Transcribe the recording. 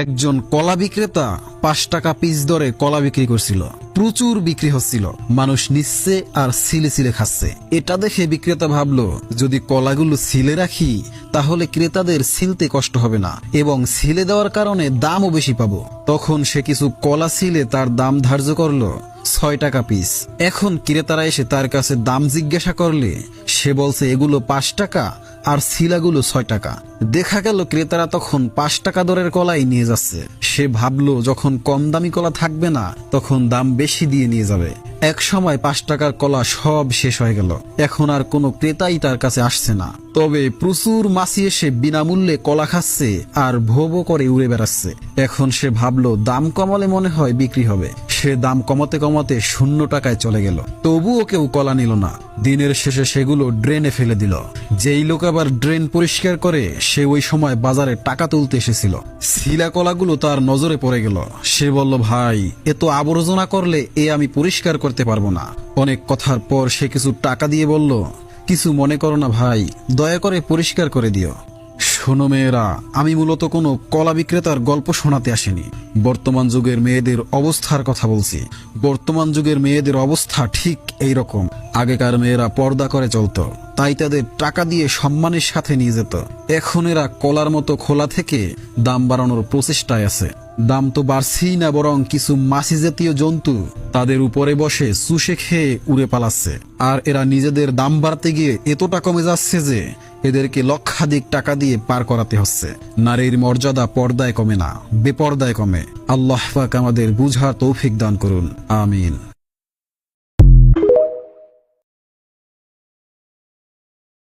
একজন কলা বিক্রেতা 5 টাকা পিস দরে কলা বিক্রি করছিল। প্রচুর বিক্রি হচ্ছিল, মানুষ নিচ্ছে আর ছিলে ছিলে খাচ্ছে। এটা দেখে বিক্রেতা ভাবলো, যদি কলাগুলো ছিলে রাখি তাহলে ক্রেতাদের ছিলতে কষ্ট হবে না এবং ছিলে দেওয়ার কারণে দামও বেশি পাবো। তখন সে কিছু কলা ছিলে তার দাম ধার্য করলো 6 টাকা পিস। এখন ক্রেতারা এসে তার কাছে দাম জিজ্ঞাসা করলে সে বলছে এগুলো 5 টাকা আর ছিলাগুলো 6 টাকা। দেখা গেল ক্রেতারা তখন 5 টাকা দরের কলাই নিয়ে যাচ্ছে। সে ভাবলো যখন কম দামি কলা থাকবে না তখন দাম বেশি দিয়ে নিয়ে যাবে। এক সময় 5 টাকার কলা সব শেষ হয়ে গেল। এখন আর কোনো ক্রেতাই তার কাছে আসছে না। তবে প্রচুর মাছি এসে বিনামূল্যে কলা খাচ্ছে আর ভো ভো করে উড়ে বেড়াচ্ছে। এখন সে ভাবলো দাম কমালে মনে হয় বিক্রি হবে। সে দাম কমাতে কমাতে 0 টাকায় চলে গেল। তবুও কেউ কলা নিল না। দিনের শেষে সেগুলো ড্রেনে ফেলে দিল। যেই লোক আবার ড্রেন পরিষ্কার করে সে ওই সময় বাজারে টাকা তুলতে এসেছিল। ছিলা কলাগুলো তার নজরে পড়ে গেল। সে বলল, ভাই, এত আবর্জনা করলে আমি পরিষ্কার করতে পারবো না। অনেক কথার পর সে কিছু টাকা দিয়ে বলল, কিছু মনে করো না ভাই, দয়া করে পরিষ্কার করে দিও। শোনো মেয়েরা, আমি মূলত কোনো কলা বিক্রেতার গল্প শোনাতে আসিনি, বর্তমান যুগের মেয়েদের অবস্থার কথা বলছি। বর্তমান যুগের মেয়েদের অবস্থা ঠিক এই রকম। আগেকার মেয়েরা পর্দা করে চলতো, তাই তাদের টাকা দিয়ে সম্মানের সাথে নিয়ে যেত। এখন এরা কলার মতো খোলা থেকে দাম বাড়ানোর প্রচেষ্টায় আছে। দাম তো বাড়ছেই না, বরং কিছু মাছি জাতীয় জন্তু তাদের উপরে বসে চুষে খেয়ে উড়ে পালাচ্ছে। আর এরা নিজেদের দাম বাড়তে গিয়ে এতটা কমে যাচ্ছে যে এদেরকে লক্ষাধিক টাকা দিয়ে পার করাতে হচ্ছে। নারীর মর্যাদা পর্দায় কমে না, বেপর্দায় কমে। আল্লাহ পাক আমাদের বুঝার তৌফিক দান করুন, আমিন।